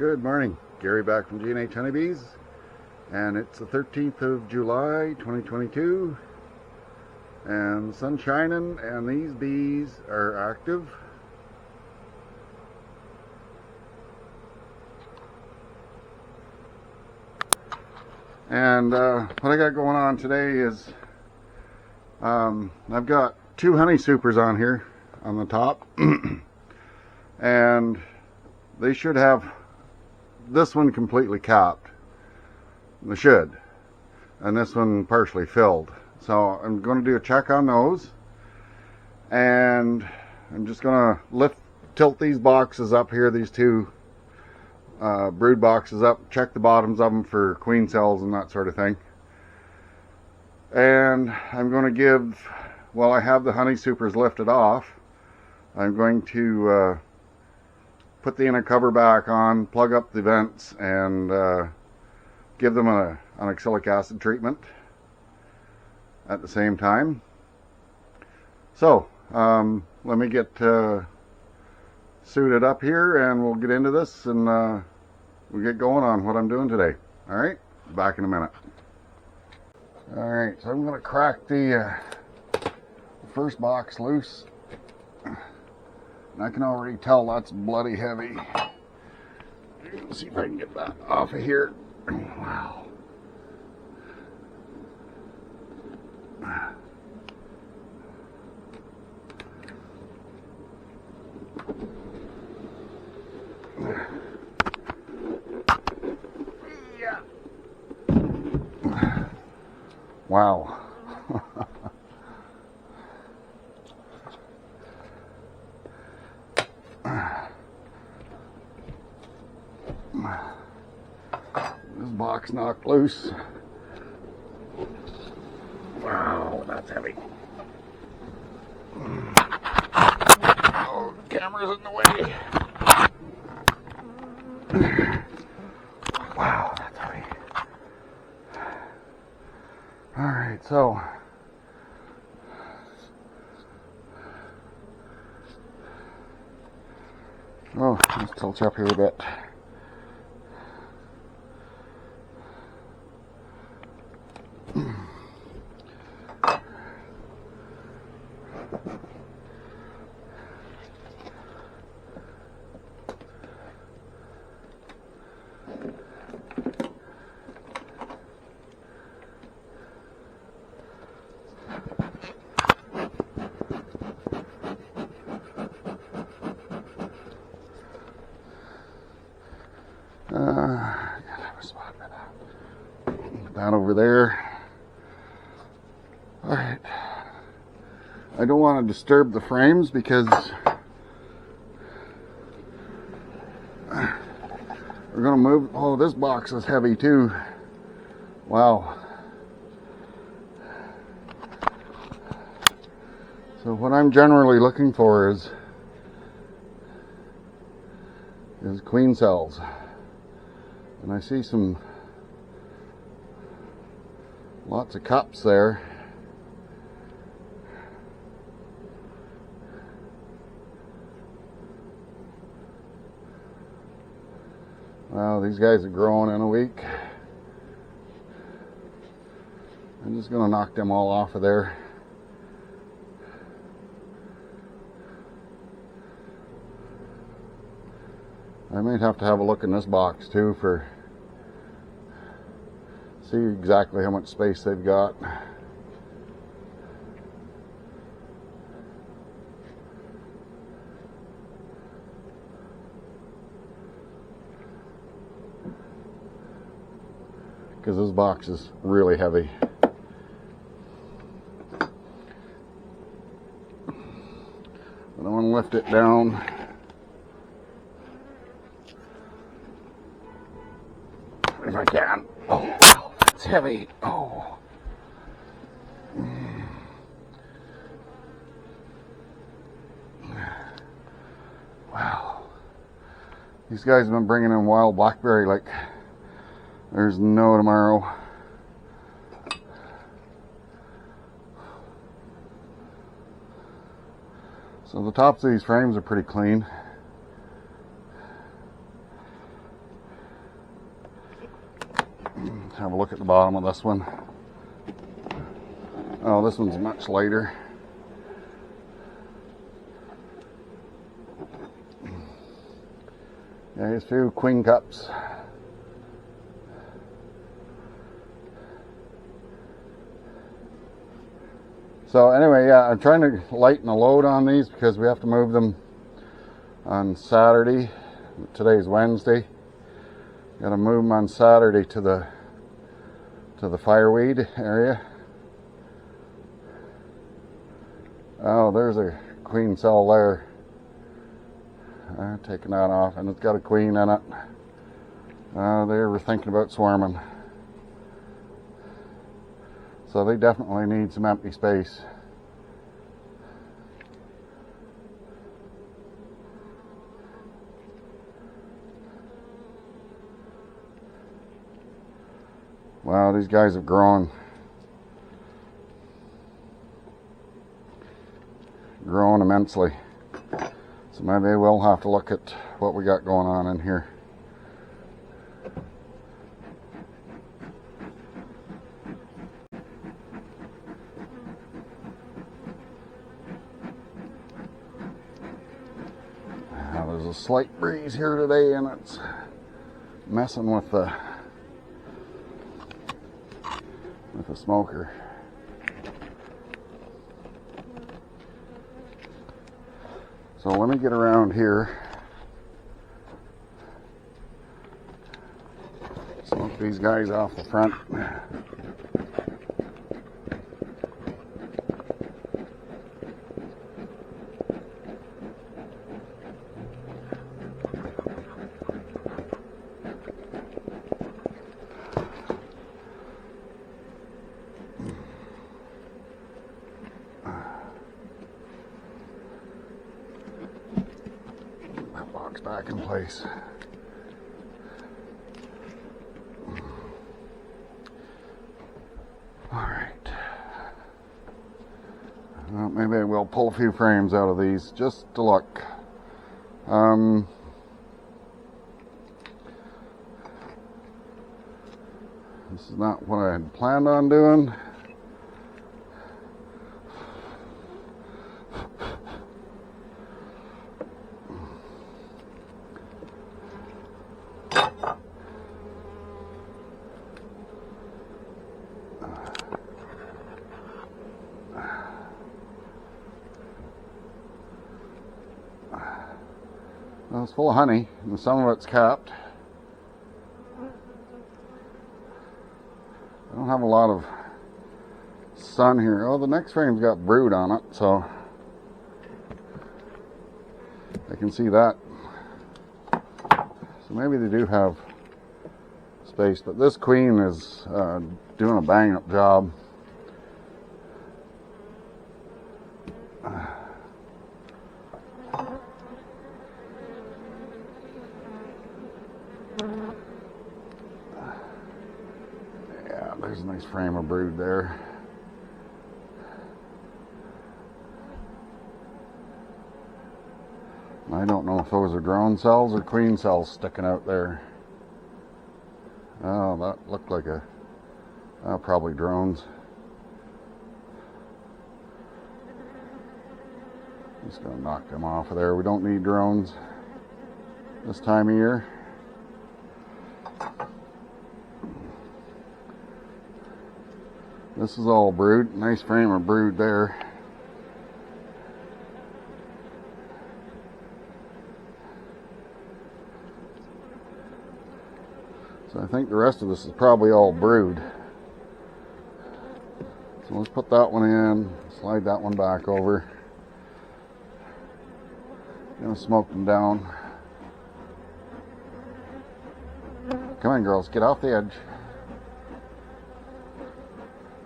Good morning, Gary back from G&H Honey Bees, and it's the 13th of July 2022, and the sun's shining and these bees are active. And what I got going on today is I've got two honey supers on here on the top and they should have this one completely capped. They should, and this one partially filled. So I'm going to do a check on those, and I'm just going to tilt these boxes up here, these two brood boxes up, check the bottoms of them for queen cells and that sort of thing. And I'm going to give, while I have the honey supers lifted off, I'm going to put the inner cover back on, plug up the vents, and give them an oxalic acid treatment at the same time. So let me get suited up here and we'll get into this, and we'll get going on what I'm doing today. Alright, back in a minute. Alright, so I'm going to crack the first box loose. And I can already tell that's bloody heavy. Let's see if I can get that off of here. Wow. Yeah. Wow. This box knocked loose. Wow, that's heavy. Oh, the camera's in the way. Wow, that's heavy. Alright, so let's tilt you up here a bit. Gotta have a spot for that. Put that over there. Alright. I don't want to disturb the frames because we're going to move. Oh, this box is heavy too. Wow. So what I'm generally looking for is queen cells. And I see lots of cups there. Wow, these guys are growing in a week. I'm just going to knock them all off of there. I might have to have a look in this box too see exactly how much space they've got. Because this box is really heavy. I want to lift it down. If I can. Oh, wow, that's heavy. Oh. Wow. These guys have been bringing in wild blackberry like there's no tomorrow. So the tops of these frames are pretty clean. have a look at the bottom of this one. Oh, this one's much lighter. Yeah, here's a few queen cups. So anyway, yeah, I'm trying to lighten the load on these because we have to move them on Saturday. Today's Wednesday. Got to move them on Saturday to the fireweed area. Oh, there's a queen cell there. Taking that off, and it's got a queen in it. They were thinking about swarming. So they definitely need some empty space. Wow, these guys have grown immensely. So maybe we'll have to look at what we got going on in here. Now, there's a slight breeze here today, and it's messing with the smoker. So let me get around here. Smoke these guys off the front. Back in place. All right. Well, maybe I will pull a few frames out of these just to look. This is not what I had planned on doing. Well, it's full of honey, and some of it's capped. I don't have a lot of sun here. Oh, the next frame's got brood on it, so I can see that. So maybe they do have space, but this queen is doing a bang-up job. Yeah, there's a nice frame of brood there. I don't know if those are drone cells or queen cells sticking out there. Oh, that looked like probably drones. Just gonna knock them off of there. We don't need drones this time of year. This is all brood. Nice frame of brood there. So I think the rest of this is probably all brood. So let's put that one in, slide that one back over. Gonna smoke them down. Come on, girls, get off the edge.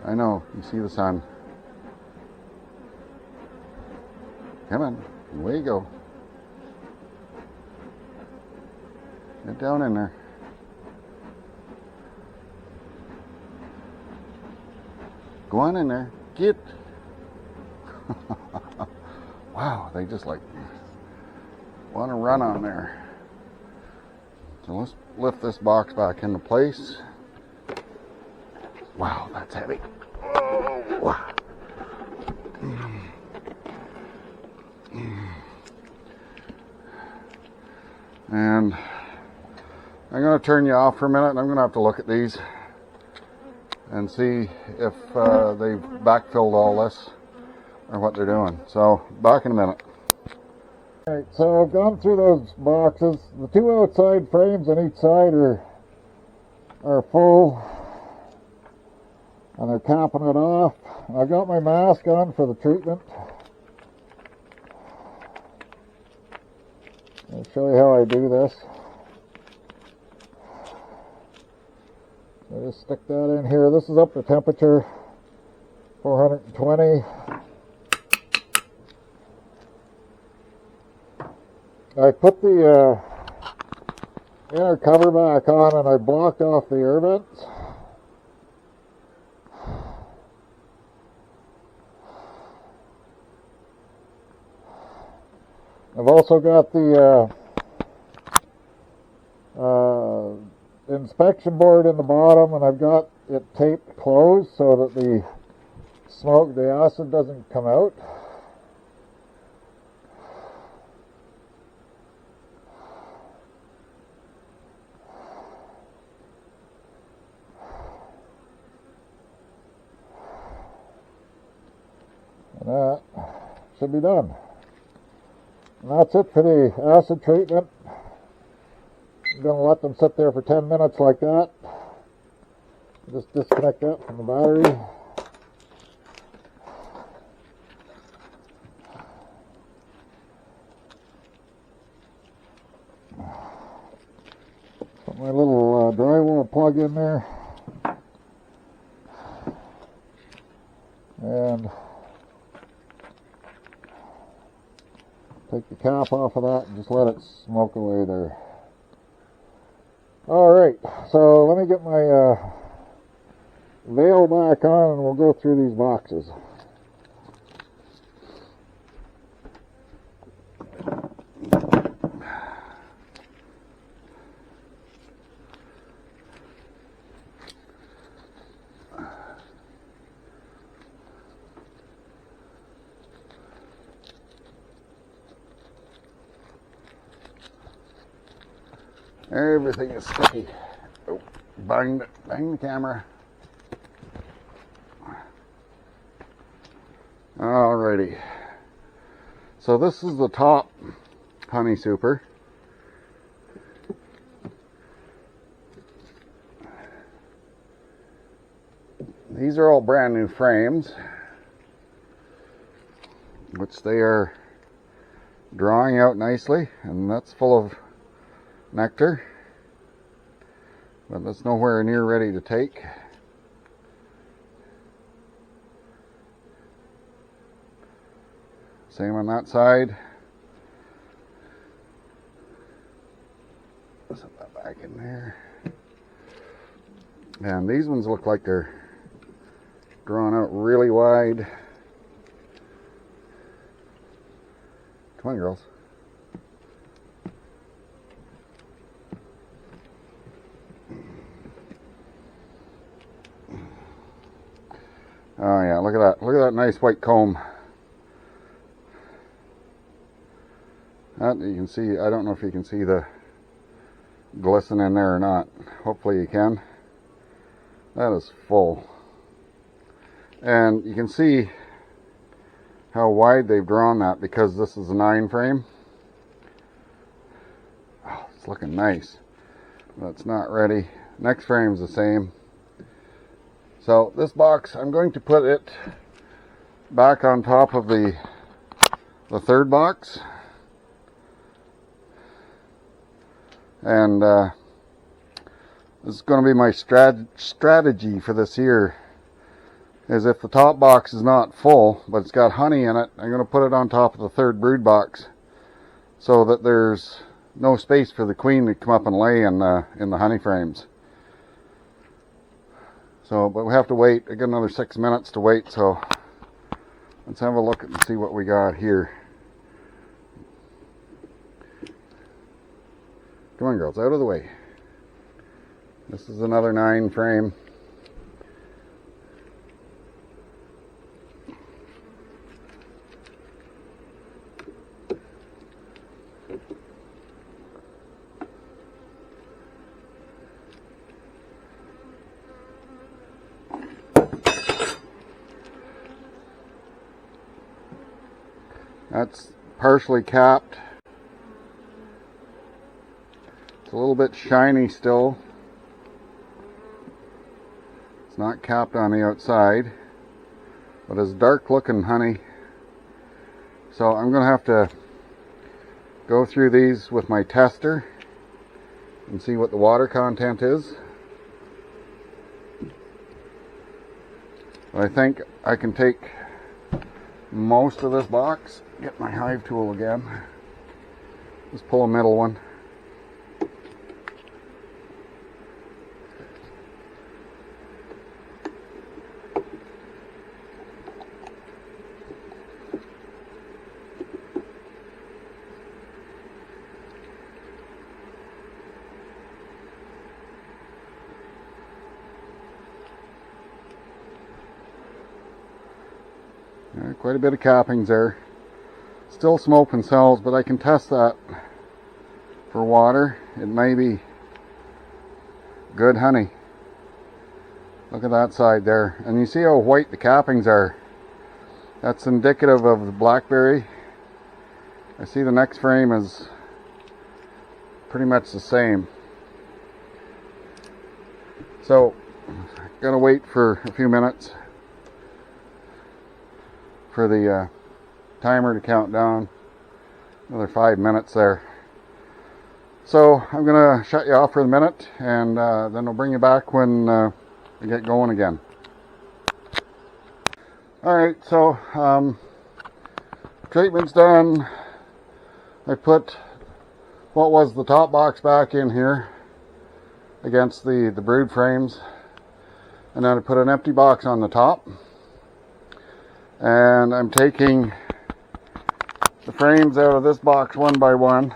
I know, you see the sun. Come on, away you go. Get down in there. Go on in there. Get. Wow, they just like want to run on there. So let's lift this box back into place. Wow, that's heavy. Oh. And I'm going to turn you off for a minute, and I'm going to have to look at these and see if they've backfilled all this or what they're doing. So, back in a minute. Alright, so I've gone through those boxes. The two outside frames on each side are full, and they're capping it off. I've got my mask on for the treatment. I'll show you how I do this. I just stick that in here. This is up to temperature 420. I put the inner cover back on, and I blocked off the air vents. I've also got the inspection board in the bottom, and I've got it taped closed so that the smoke, the acid, doesn't come out. And that should be done. And that's it for the acid treatment. I'm going to let them sit there for 10 minutes like that. Just disconnect that from the battery. Put my little drywall plug in there. And take the cap off of that and just let it smoke away there. Alright, so let me get my veil back on, and we'll go through these boxes. Everything is sticky. Oh, bang the camera. Alrighty. So this is the top honey super. These are all brand new frames, which they are drawing out nicely, and that's full of nectar, but that's nowhere near ready to take. Same on that side. Set that back in there. And these ones look like they're drawn out really wide. Come on, girls. Oh yeah, look at that. Look at that nice white comb. That you can see, I don't know if you can see the glisten in there or not. Hopefully you can. That is full. And you can see how wide they've drawn that because this is a 9 frame. Oh, it's looking nice. But it's not ready. Next frame's the same. So this box, I'm going to put it back on top of the third box. And this is going to be my strategy for this year. Is if the top box is not full, but it's got honey in it, I'm going to put it on top of the third brood box so that there's no space for the queen to come up and lay in the honey frames. So, but we have to wait. I got another 6 minutes to wait, so let's have a look and see what we got here. Come on, girls, out of the way. This is another 9 frame. That's partially capped. It's a little bit shiny still. It's not capped on the outside, but it's dark looking honey. So I'm going to have to go through these with my tester and see what the water content is. I think I can take most of this box. Get my hive tool again. Just pull a middle one. Quite a bit of cappings there. Still smoking cells, but I can test that for water. It may be good honey. Look at that side there. And you see how white the cappings are. That's indicative of the blackberry. I see the next frame is pretty much the same. So, gotta wait for a few minutes for the timer to count down. Another 5 minutes there. So I'm gonna shut you off for a minute, and then I'll bring you back when we get going again. Alright, so treatment's done. I put what was the top box back in here against the brood frames, and then I put an empty box on the top. And I'm taking the frames out of this box one by one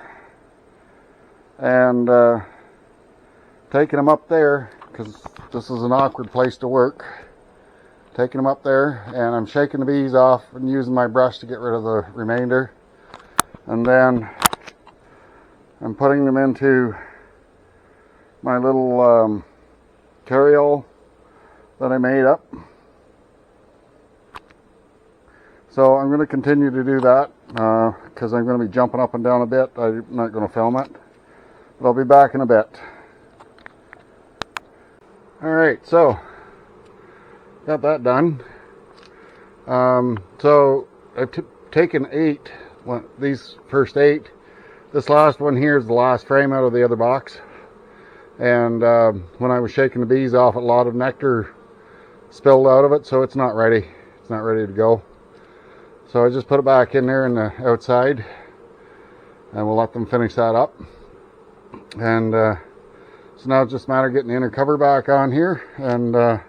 and taking them up there, because this is an awkward place to work. Taking them up there, and I'm shaking the bees off and using my brush to get rid of the remainder. And then I'm putting them into my little carryall that I made up. So I'm going to continue to do that because I'm going to be jumping up and down a bit. I'm not going to film it, but I'll be back in a bit. Alright, so got that done. So I've taken 8, these first 8. This last one here is the last frame out of the other box. And when I was shaking the bees off, a lot of nectar spilled out of it, so it's not ready. It's not ready to go. So I just put it back in there in the outside, and we'll let them finish that up. And so now it's just a matter of getting the inner cover back on here and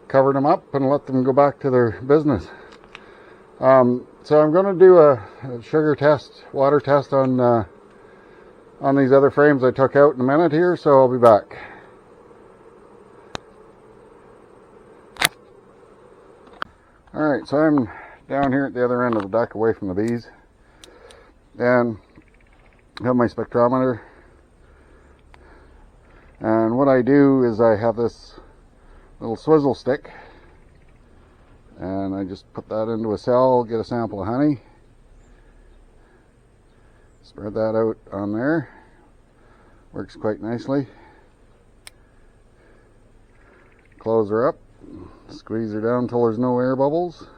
covering them up and let them go back to their business. So I'm going to do a sugar test, water test on these other frames I took out in a minute here, so I'll be back. Alright, so I'm down here at the other end of the deck away from the bees, and I have my spectrometer, and what I do is I have this little swizzle stick, and I just put that into a cell, get a sample of honey, spread that out on there. Works quite nicely. Close her up, squeeze her down until there's no air bubbles,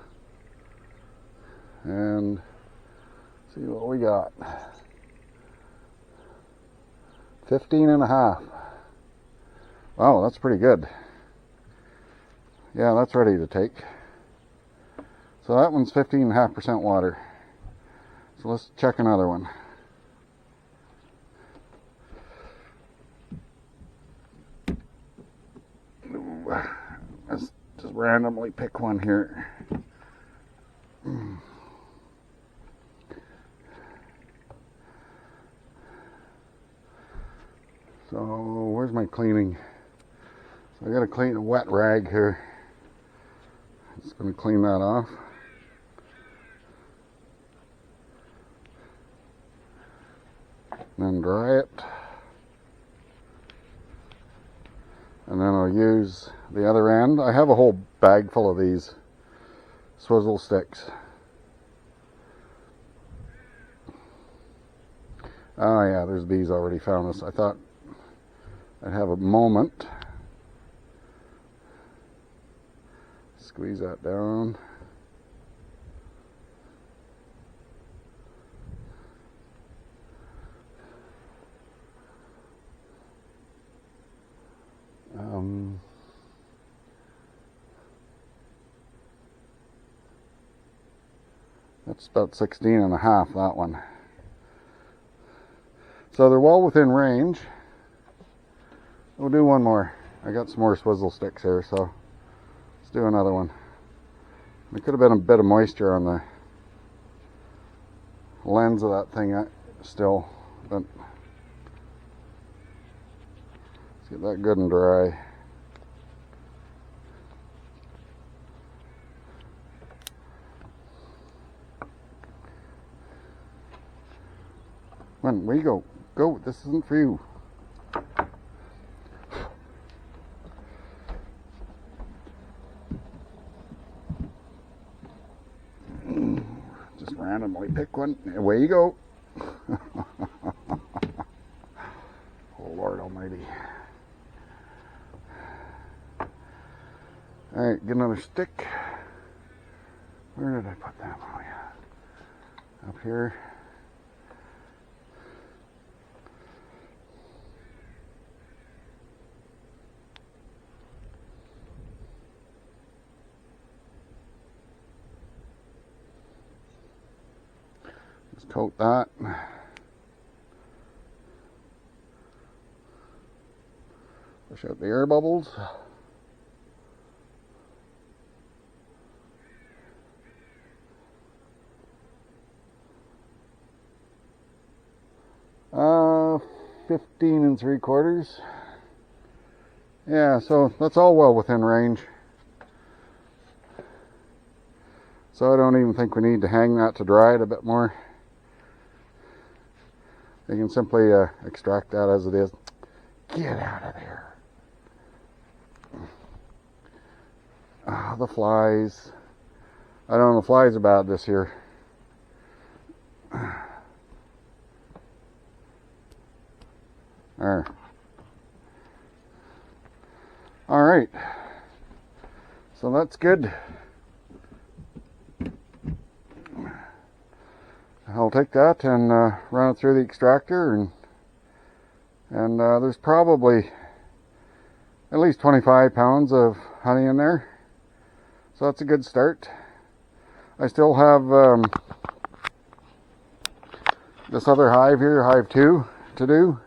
and see what we got. 15.5. Wow, that's pretty good. Yeah, that's ready to take. So that one's 15.5% water. So let's check another one. Let's just randomly pick one here. So where's my cleaning? So I got to clean a wet rag here. Just going to clean that off. Then dry it. And then I'll use the other end. I have a whole bag full of these swizzle sticks. Oh yeah, there's bees already found us. I thought I'd have a moment. Squeeze that down. That's about 16 and a half, that one. So they're well within range. We'll do one more. I got some more swizzle sticks here, so let's do another one. There could have been a bit of moisture on the lens of that thing still, but let's get that good and dry. When we go, this isn't for you. Just randomly pick one, away you go. Oh Lord Almighty. Alright, get another stick. Where did I put that? Oh yeah, up here. Just coat that. Push out the air bubbles. Uh, 15 3/4. Yeah, so that's all well within range. So I don't even think we need to hang that to dry it a bit more. You can simply extract that as it is. Get out of there. Ah, the flies. I don't know, the flies are bad this year. There. All right. So that's good. I'll take that and run it through the extractor, and there's probably at least 25 pounds of honey in there, so that's a good start. I still have this other hive here, hive 2, to do,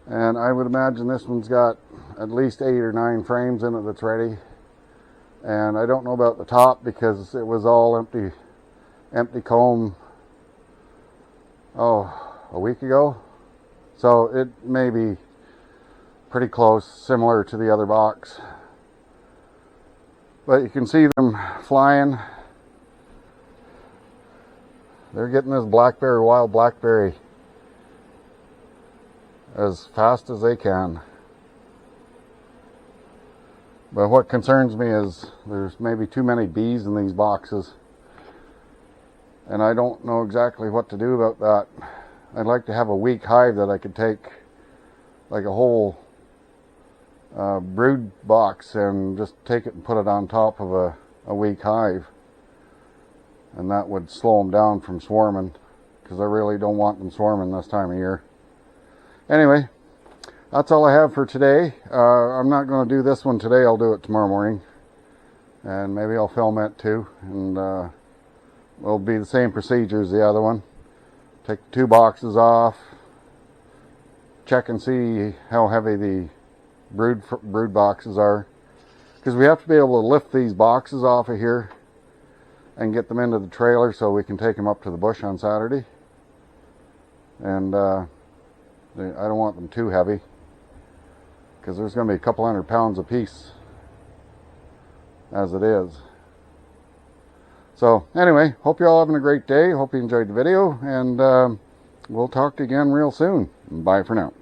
and I would imagine this one's got at least 8 or 9 frames in it that's ready, and I don't know about the top because it was all empty comb, a week ago, so it may be pretty close, similar to the other box, but you can see them flying. They're getting this blackberry, wild blackberry, as fast as they can. But what concerns me is there's maybe too many bees in these boxes, and I don't know exactly what to do about that. I'd like to have a weak hive that I could take, like a whole brood box, and just take it and put it on top of a weak hive, and that would slow them down from swarming, because I really don't want them swarming this time of year. Anyway, that's all I have for today. I'm not going to do this one today. I'll do it tomorrow morning, and maybe I'll film it too, and it'll be the same procedure as the other one. Take the 2 boxes off, check and see how heavy the brood boxes are, because we have to be able to lift these boxes off of here and get them into the trailer so we can take them up to the bush on Saturday. And I don't want them too heavy, because there's going to be a couple hundred pounds a piece as it is. So anyway, hope you're all having a great day. Hope you enjoyed the video, and we'll talk to you again real soon. Bye for now.